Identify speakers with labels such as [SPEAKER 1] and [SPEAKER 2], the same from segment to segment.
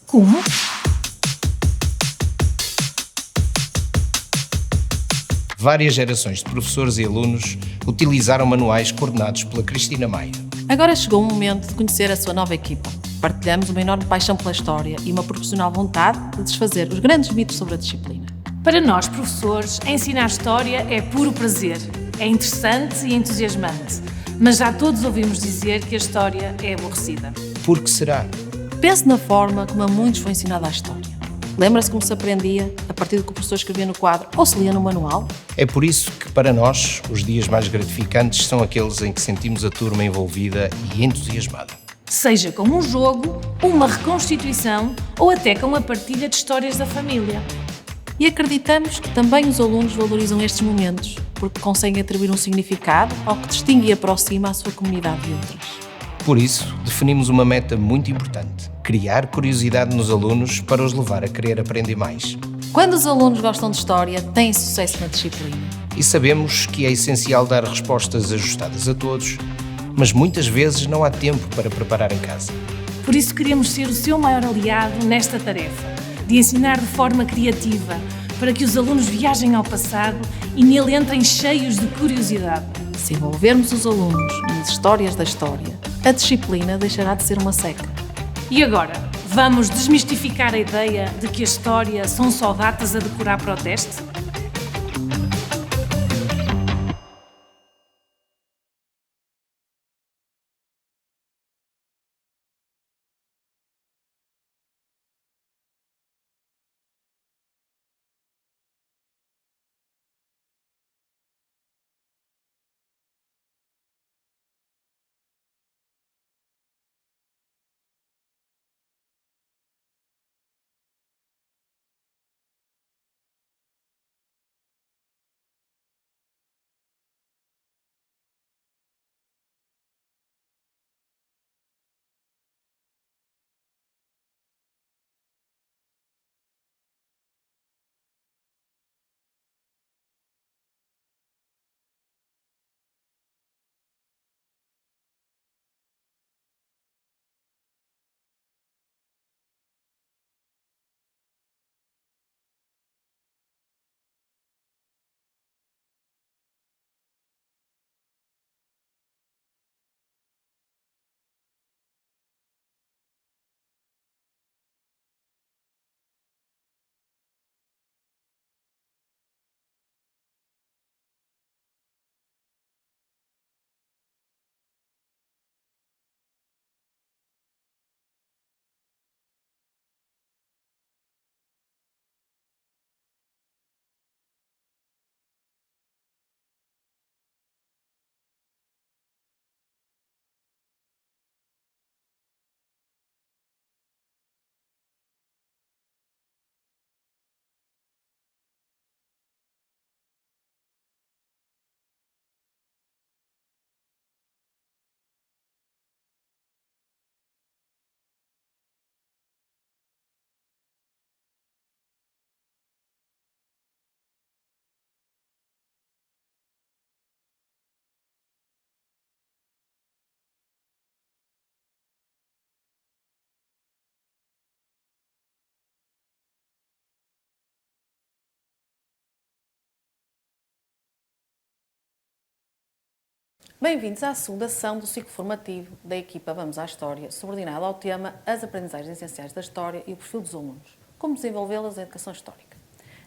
[SPEAKER 1] Como?
[SPEAKER 2] Várias gerações de professores e alunos utilizaram manuais coordenados pela Cristina Maia.
[SPEAKER 3] Agora chegou o momento de conhecer a sua nova equipa. Partilhamos uma enorme paixão pela história e uma proporcional vontade de desfazer os grandes mitos sobre a disciplina.
[SPEAKER 1] Para nós, professores, ensinar história é puro prazer. É interessante e entusiasmante. Mas já todos ouvimos dizer que a história é aborrecida.
[SPEAKER 2] Por que será?
[SPEAKER 3] Pense na forma como a muitos foi ensinada a história. Lembra-se como se aprendia a partir do que o professor escrevia no quadro ou se lia no manual?
[SPEAKER 2] É por isso que, para nós, os dias mais gratificantes são aqueles em que sentimos a turma envolvida e entusiasmada.
[SPEAKER 1] Seja com um jogo, uma reconstituição ou até com a partilha de histórias da família.
[SPEAKER 3] E acreditamos que também os alunos valorizam estes momentos, porque conseguem atribuir um significado ao que distingue e aproxima a sua comunidade de outras.
[SPEAKER 2] Por isso, definimos uma meta muito importante: criar curiosidade nos alunos para os levar a querer aprender mais.
[SPEAKER 3] Quando os alunos gostam de história, têm sucesso na disciplina.
[SPEAKER 2] E sabemos que é essencial dar respostas ajustadas a todos, mas muitas vezes não há tempo para preparar em casa.
[SPEAKER 1] Por isso queremos ser o seu maior aliado nesta tarefa, de ensinar de forma criativa, para que os alunos viajem ao passado e nele entrem cheios de curiosidade.
[SPEAKER 3] Se envolvermos os alunos nas histórias da história, a disciplina deixará de ser uma seca.
[SPEAKER 1] E agora, vamos desmistificar a ideia de que a história são só datas a decorar para o teste?
[SPEAKER 3] Bem-vindos à segunda sessão do ciclo formativo da equipa Vamos à História, subordinada ao tema As aprendizagens essenciais da história e o perfil dos alunos, como desenvolvê-las em educação histórica.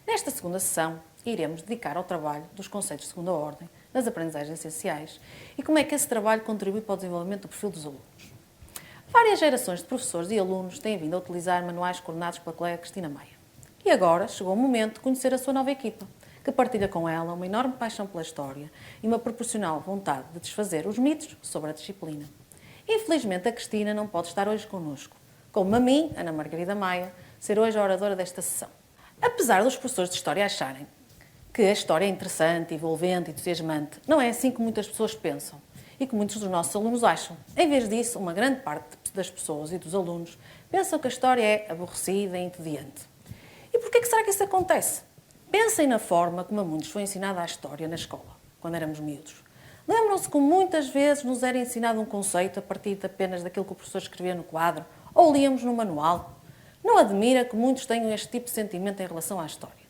[SPEAKER 3] Nesta segunda sessão, iremos dedicar ao trabalho dos conceitos de segunda ordem, das aprendizagens essenciais e como é que esse trabalho contribui para o desenvolvimento do perfil dos alunos. Várias gerações de professores e alunos têm vindo a utilizar manuais coordenados pela colega Cristina Maia. E agora chegou o momento de conhecer a sua nova equipa, que partilha com ela uma enorme paixão pela história e uma proporcional vontade de desfazer os mitos sobre a disciplina. Infelizmente, a Cristina não pode estar hoje connosco, como a mim, Ana Margarida Maia, ser hoje a oradora desta sessão. Apesar dos professores de História acharem que a história é interessante, envolvente e entusiasmante, não é assim que muitas pessoas pensam e que muitos dos nossos alunos acham. Em vez disso, uma grande parte das pessoas e dos alunos pensam que a história é aborrecida e entediante. E porquê que será que isso acontece? Pensem na forma como a muitos foi ensinada a história na escola, quando éramos miúdos. Lembram-se como muitas vezes nos era ensinado um conceito a partir apenas daquilo que o professor escrevia no quadro ou líamos no manual? Não admira que muitos tenham este tipo de sentimento em relação à história.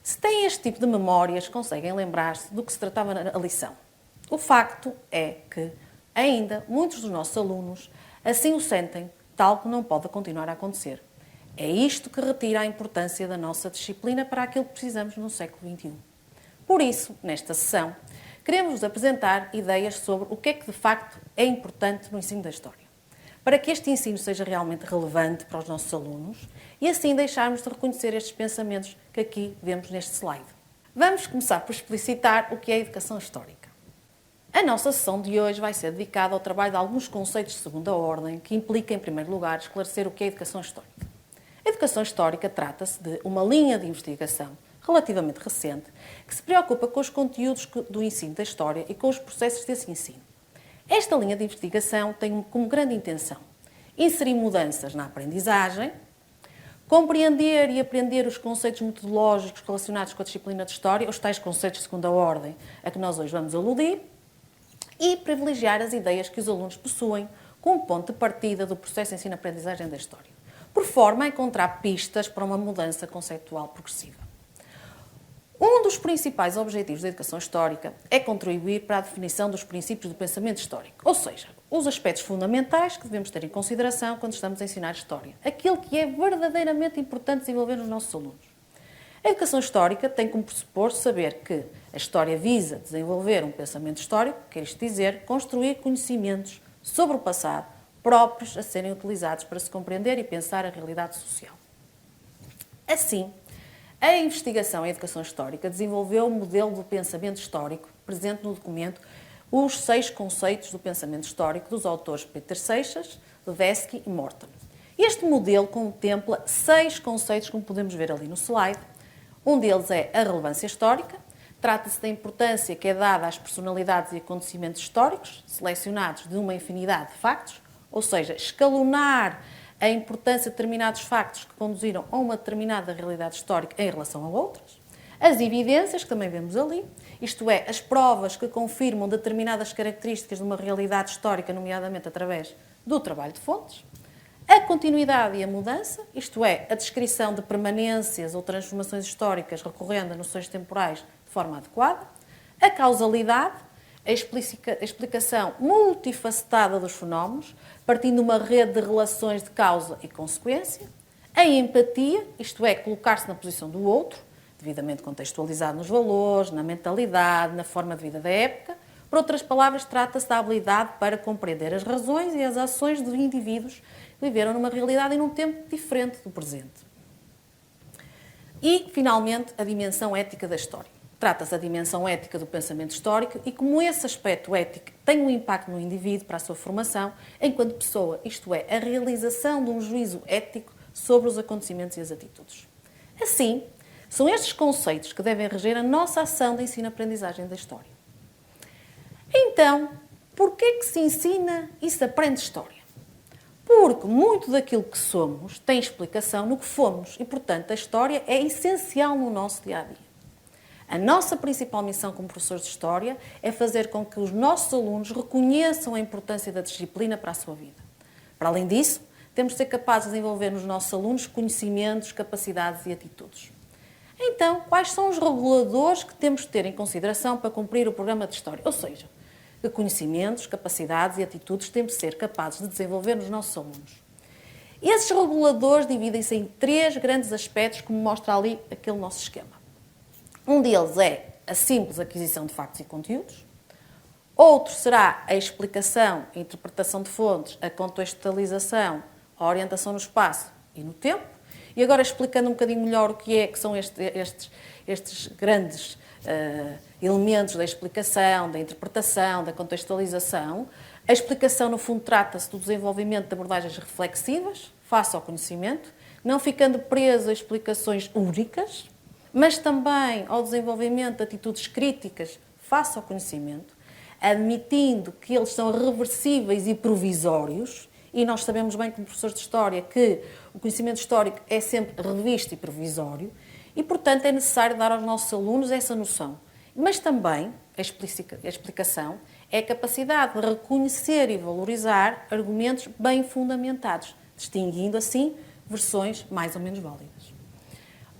[SPEAKER 3] Se têm este tipo de memórias, conseguem lembrar-se do que se tratava na lição. O facto é que, ainda, muitos dos nossos alunos assim o sentem, tal que não pode continuar a acontecer. É isto que retira a importância da nossa disciplina para aquilo que precisamos no século XXI. Por isso, nesta sessão, queremos-vos apresentar ideias sobre o que é que de facto é importante no ensino da História, para que este ensino seja realmente relevante para os nossos alunos e assim deixarmos de reconhecer estes pensamentos que aqui vemos neste slide. Vamos começar por explicitar o que é a educação histórica. A nossa sessão de hoje vai ser dedicada ao trabalho de alguns conceitos de segunda ordem que implica, em primeiro lugar, esclarecer o que é a educação histórica. A educação histórica trata-se de uma linha de investigação relativamente recente que se preocupa com os conteúdos do ensino da história e com os processos desse ensino. Esta linha de investigação tem como grande intenção inserir mudanças na aprendizagem, compreender e aprender os conceitos metodológicos relacionados com a disciplina de História, os tais conceitos de segunda ordem a que nós hoje vamos aludir, e privilegiar as ideias que os alunos possuem como ponto de partida do processo de ensino-aprendizagem da História, por forma a encontrar pistas para uma mudança conceitual progressiva. Um dos principais objetivos da educação histórica é contribuir para a definição dos princípios do pensamento histórico, ou seja, os aspectos fundamentais que devemos ter em consideração quando estamos a ensinar História, aquilo que é verdadeiramente importante desenvolver nos nossos alunos. A educação histórica tem como pressuposto saber que a História visa desenvolver um pensamento histórico, quer isto dizer, construir conhecimentos sobre o passado próprios a serem utilizados para se compreender e pensar a realidade social. Assim, a investigação em educação histórica desenvolveu o modelo do pensamento histórico, presente no documento Os 6 Conceitos do Pensamento Histórico, dos autores Peter Seixas, Levesque e Morton. Este modelo contempla 6 conceitos, como podemos ver ali no slide. Um deles é a relevância histórica. Trata-se da importância que é dada às personalidades e acontecimentos históricos, selecionados de uma infinidade de factos, ou seja, escalonar a importância de determinados factos que conduziram a uma determinada realidade histórica em relação a outras. As evidências, que também vemos ali, isto é, as provas que confirmam determinadas características de uma realidade histórica, nomeadamente através do trabalho de fontes. A continuidade e a mudança, isto é, a descrição de permanências ou transformações históricas recorrendo a noções temporais de forma adequada. A causalidade, a explicação multifacetada dos fenómenos, partindo de uma rede de relações de causa e consequência. A empatia, isto é, colocar-se na posição do outro, devidamente contextualizado nos valores, na mentalidade, na forma de vida da época. Por outras palavras, trata-se da habilidade para compreender as razões e as ações de indivíduos que viveram numa realidade e num tempo diferente do presente. E, finalmente, a dimensão ética da história. Trata-se da dimensão ética do pensamento histórico e como esse aspecto ético tem um impacto no indivíduo para a sua formação enquanto pessoa, isto é, a realização de um juízo ético sobre os acontecimentos e as atitudes. Assim, são estes conceitos que devem reger a nossa ação de ensino-aprendizagem da história. Então, por que é que se ensina e se aprende História? Porque muito daquilo que somos tem explicação no que fomos e, portanto, a História é essencial no nosso dia-a-dia. A nossa principal missão como professores de História é fazer com que os nossos alunos reconheçam a importância da disciplina para a sua vida. Para além disso, temos de ser capazes de desenvolver nos nossos alunos conhecimentos, capacidades e atitudes. Então, quais são os reguladores que temos de ter em consideração para cumprir o programa de História? Ou seja, que conhecimentos, capacidades e atitudes temos de ser capazes de desenvolver nos nossos alunos. Esses reguladores dividem-se em 3 grandes aspectos, como mostra ali aquele nosso esquema. Um deles é a simples aquisição de factos e conteúdos. Outro será a explicação, a interpretação de fontes, a contextualização, a orientação no espaço e no tempo. E agora explicando um bocadinho melhor o que são estes grandes elementos da explicação, da interpretação, da contextualização. A explicação, no fundo, trata-se do desenvolvimento de abordagens reflexivas face ao conhecimento, não ficando preso a explicações únicas, mas também ao desenvolvimento de atitudes críticas face ao conhecimento, admitindo que eles são reversíveis e provisórios, e nós sabemos bem, como professores de História, que o conhecimento histórico é sempre revisto e provisório, e, portanto, é necessário dar aos nossos alunos essa noção. Mas também a explicação é a capacidade de reconhecer e valorizar argumentos bem fundamentados, distinguindo assim versões mais ou menos válidas.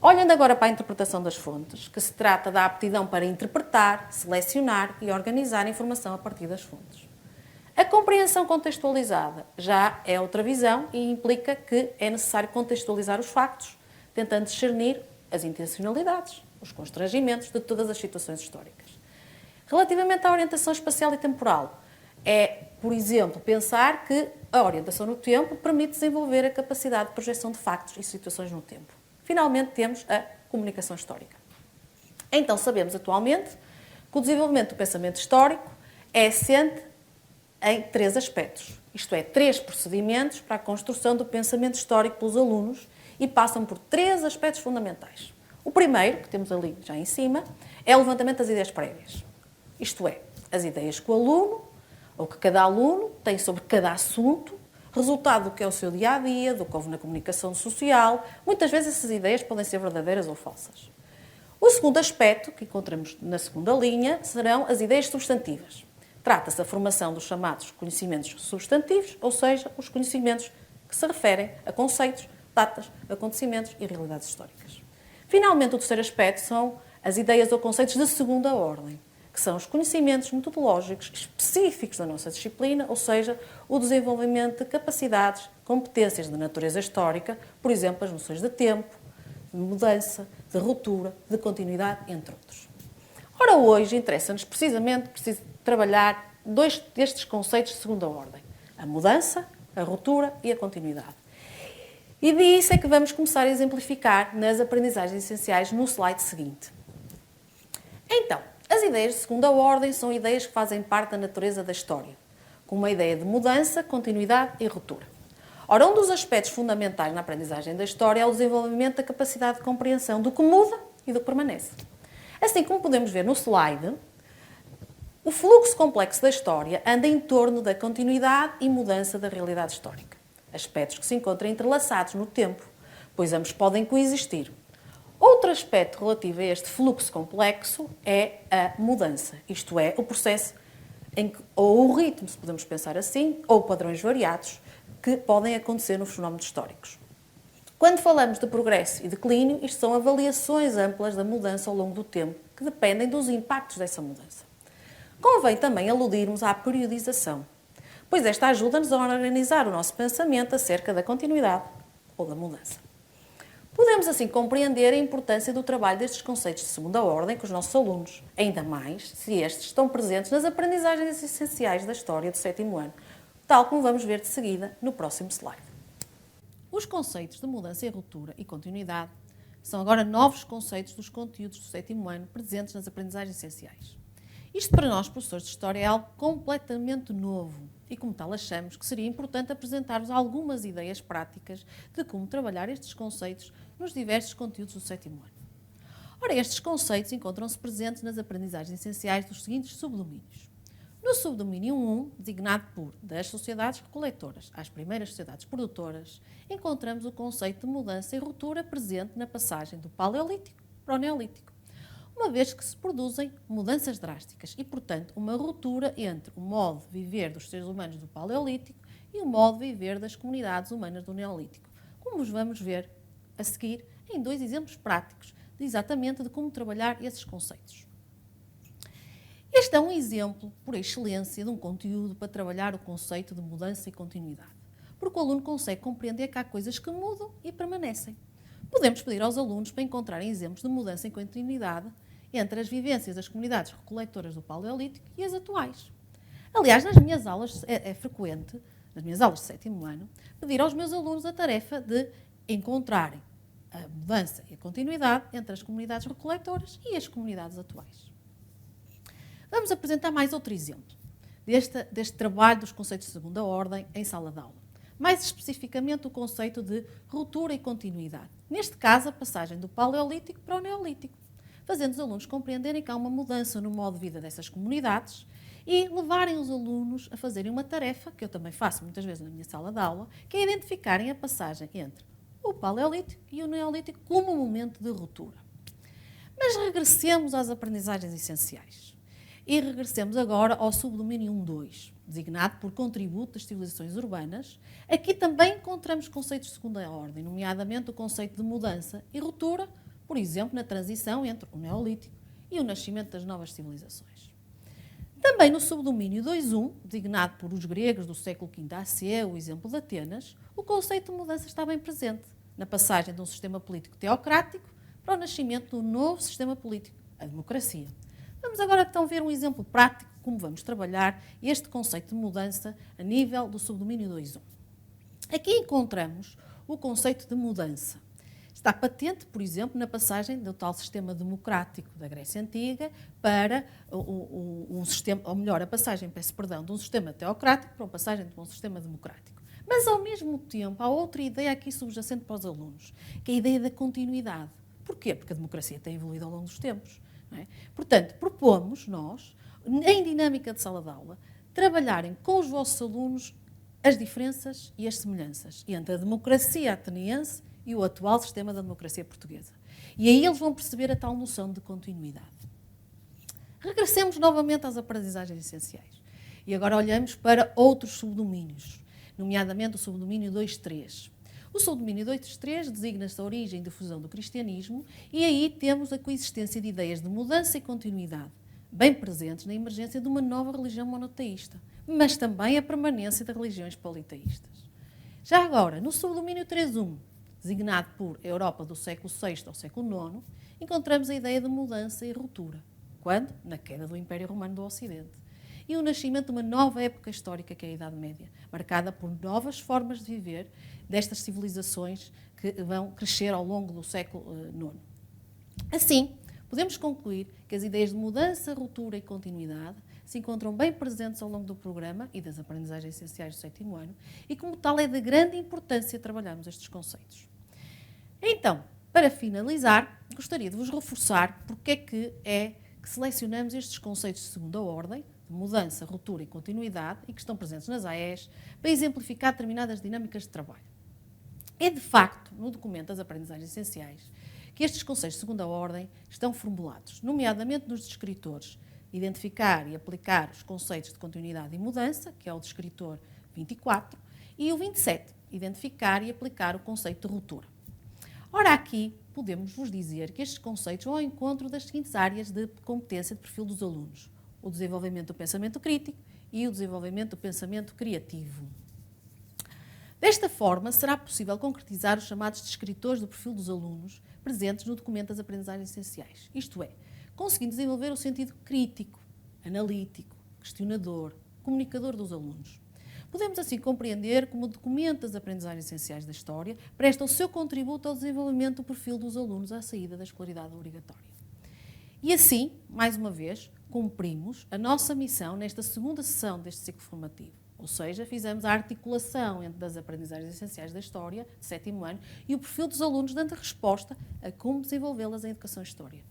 [SPEAKER 3] Olhando agora para a interpretação das fontes, que se trata da aptidão para interpretar, selecionar e organizar a informação a partir das fontes. A compreensão contextualizada já é outra visão e implica que é necessário contextualizar os factos, tentando discernir as intencionalidades, os constrangimentos de todas as situações históricas. Relativamente à orientação espacial e temporal, é, por exemplo, pensar que a orientação no tempo permite desenvolver a capacidade de projeção de factos e situações no tempo. Finalmente, temos a comunicação histórica. Então, sabemos atualmente que o desenvolvimento do pensamento histórico é assente em 3 aspectos, isto é, 3 procedimentos para a construção do pensamento histórico pelos alunos e passam por 3 aspectos fundamentais. O primeiro, que temos ali já em cima, é o levantamento das ideias prévias, isto é, as ideias que o aluno ou que cada aluno tem sobre cada assunto, resultado do que é o seu dia-a-dia, do que houve na comunicação social. Muitas vezes essas ideias podem ser verdadeiras ou falsas. O segundo aspecto, que encontramos na segunda linha, serão as ideias substantivas. Trata-se da formação dos chamados conhecimentos substantivos, ou seja, os conhecimentos que se referem a conceitos, datas, acontecimentos e realidades históricas. Finalmente, o terceiro aspecto são as ideias ou conceitos de segunda ordem, que são os conhecimentos metodológicos específicos da nossa disciplina, ou seja, o desenvolvimento de capacidades, competências de natureza histórica, por exemplo, as noções de tempo, de mudança, de ruptura, de continuidade, entre outros. Ora, hoje interessa-nos precisamente trabalhar 2 destes conceitos de segunda ordem, a mudança, a ruptura e a continuidade. E disso é que vamos começar a exemplificar nas aprendizagens essenciais no slide seguinte. Então, as ideias de segunda ordem são ideias que fazem parte da natureza da história, com uma ideia de mudança, continuidade e ruptura. Ora, um dos aspectos fundamentais na aprendizagem da história é o desenvolvimento da capacidade de compreensão do que muda e do que permanece. Assim como podemos ver no slide, o fluxo complexo da história anda em torno da continuidade e mudança da realidade histórica, aspectos que se encontram entrelaçados no tempo, pois ambos podem coexistir. Outro aspecto relativo a este fluxo complexo é a mudança, isto é, o processo ou o ritmo, se podemos pensar assim, ou padrões variados que podem acontecer nos fenómenos históricos. Quando falamos de progresso e declínio, isto são avaliações amplas da mudança ao longo do tempo, que dependem dos impactos dessa mudança. Convém também aludirmos à periodização, pois esta ajuda-nos a organizar o nosso pensamento acerca da continuidade ou da mudança. Podemos assim compreender a importância do trabalho destes conceitos de segunda ordem com os nossos alunos, ainda mais se estes estão presentes nas aprendizagens essenciais da história do 7º ano, tal como vamos ver de seguida no próximo slide. Os conceitos de mudança e ruptura e continuidade são agora novos conceitos dos conteúdos do 7º ano presentes nas aprendizagens essenciais. Isto para nós, professores de História, é algo completamente novo e, como tal, achamos que seria importante apresentar-vos algumas ideias práticas de como trabalhar estes conceitos nos diversos conteúdos do 7º ano. Ora, estes conceitos encontram-se presentes nas aprendizagens essenciais dos seguintes subdomínios. No subdomínio 1, designado por das sociedades recoletoras às primeiras sociedades produtoras, encontramos o conceito de mudança e ruptura presente na passagem do Paleolítico para o Neolítico, uma vez que se produzem mudanças drásticas e, portanto, uma ruptura entre o modo de viver dos seres humanos do Paleolítico e o modo de viver das comunidades humanas do Neolítico, como os vamos ver a seguir em 2 exemplos práticos exatamente de como trabalhar esses conceitos. Este é um exemplo, por excelência, de um conteúdo para trabalhar o conceito de mudança e continuidade, porque o aluno consegue compreender que há coisas que mudam e permanecem. Podemos pedir aos alunos para encontrarem exemplos de mudança e continuidade entre as vivências das comunidades recoletoras do Paleolítico e as atuais. Aliás, nas minhas aulas é frequente, nas minhas aulas de 7º ano, pedir aos meus alunos a tarefa de encontrarem a mudança e a continuidade entre as comunidades recoletoras e as comunidades atuais. Vamos apresentar mais outro exemplo deste trabalho dos conceitos de segunda ordem em sala de aula. Mais especificamente o conceito de ruptura e continuidade. Neste caso, a passagem do Paleolítico para o Neolítico, fazendo os alunos compreenderem que há uma mudança no modo de vida dessas comunidades e levarem os alunos a fazerem uma tarefa, que eu também faço muitas vezes na minha sala de aula, que é identificarem a passagem entre o Paleolítico e o Neolítico como um momento de ruptura. Mas regressemos às aprendizagens essenciais. E regressemos agora ao subdomínio 1.2, designado por contributo das civilizações urbanas. Aqui também encontramos conceitos de segunda ordem, nomeadamente o conceito de mudança e ruptura, por exemplo, na transição entre o Neolítico e o nascimento das novas civilizações. Também no subdomínio 2.1, designado por os gregos do século V a.C., o exemplo de Atenas, o conceito de mudança está bem presente, na passagem de um sistema político teocrático para o nascimento do novo sistema político, a democracia. Vamos agora então ver um exemplo prático de como vamos trabalhar este conceito de mudança a nível do subdomínio 2.1. Aqui encontramos o conceito de mudança. Está patente, por exemplo, na passagem do tal sistema democrático da Grécia Antiga para um sistema, ou melhor, a passagem, de um sistema teocrático para uma passagem de um sistema democrático. Mas, ao mesmo tempo, há outra ideia aqui subjacente para os alunos, que é a ideia da continuidade. Porquê? Porque a democracia tem evoluído ao longo dos tempos. Não é? Portanto, propomos nós, em dinâmica de sala de aula, trabalharem com os vossos alunos as diferenças e as semelhanças entre a democracia ateniense e o atual sistema da democracia portuguesa. E aí eles vão perceber a tal noção de continuidade. Regressemos novamente às aprendizagens essenciais. E agora olhamos para outros subdomínios, nomeadamente o subdomínio 2.3. O subdomínio 2.3 designa-se a origem e difusão do cristianismo e aí temos a coexistência de ideias de mudança e continuidade, bem presentes na emergência de uma nova religião monoteísta, mas também a permanência de religiões politeístas. Já agora, no subdomínio 3.1, designado por Europa do século VI ao século IX, encontramos a ideia de mudança e ruptura. Quando? Na queda do Império Romano do Ocidente. E o nascimento de uma nova época histórica, que é a Idade Média, marcada por novas formas de viver destas civilizações que vão crescer ao longo do século IX. Assim, podemos concluir que as ideias de mudança, ruptura e continuidade se encontram bem presentes ao longo do programa e das aprendizagens essenciais do 7º ano e, como tal, é de grande importância trabalharmos estes conceitos. Então, para finalizar, gostaria de vos reforçar porque é que selecionamos estes conceitos de segunda ordem, de mudança, ruptura e continuidade, e que estão presentes nas AES, para exemplificar determinadas dinâmicas de trabalho. É, de facto, no documento das aprendizagens essenciais, que estes conceitos de segunda ordem estão formulados, nomeadamente nos descritores identificar e aplicar os conceitos de continuidade e mudança, que é o descritor 24, e o 27, identificar e aplicar o conceito de ruptura. Ora, aqui podemos vos dizer que estes conceitos vão ao encontro das seguintes áreas de competência de perfil dos alunos: o desenvolvimento do pensamento crítico e o desenvolvimento do pensamento criativo. Desta forma, será possível concretizar os chamados descritores do perfil dos alunos presentes no documento das aprendizagens essenciais, isto é, conseguindo desenvolver o sentido crítico, analítico, questionador, comunicador dos alunos. Podemos assim compreender como o documento das aprendizagens essenciais da História presta o seu contributo ao desenvolvimento do perfil dos alunos à saída da escolaridade obrigatória. E assim, mais uma vez, cumprimos a nossa missão nesta segunda sessão deste ciclo formativo. Ou seja, fizemos a articulação entre as aprendizagens essenciais da História, de 7º ano, e o perfil dos alunos, dando resposta a como desenvolvê-las em educação histórica.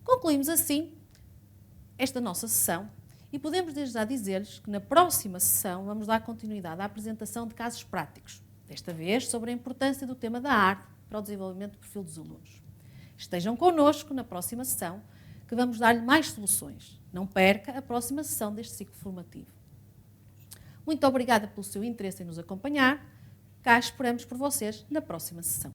[SPEAKER 3] Concluímos assim esta nossa sessão e podemos desde já dizer-lhes que na próxima sessão vamos dar continuidade à apresentação de casos práticos, desta vez sobre a importância do tema da arte para o desenvolvimento do perfil dos alunos. Estejam connosco na próxima sessão, que vamos dar-lhe mais soluções. Não perca a próxima sessão deste ciclo formativo. Muito obrigada pelo seu interesse em nos acompanhar. Cá esperamos por vocês na próxima sessão.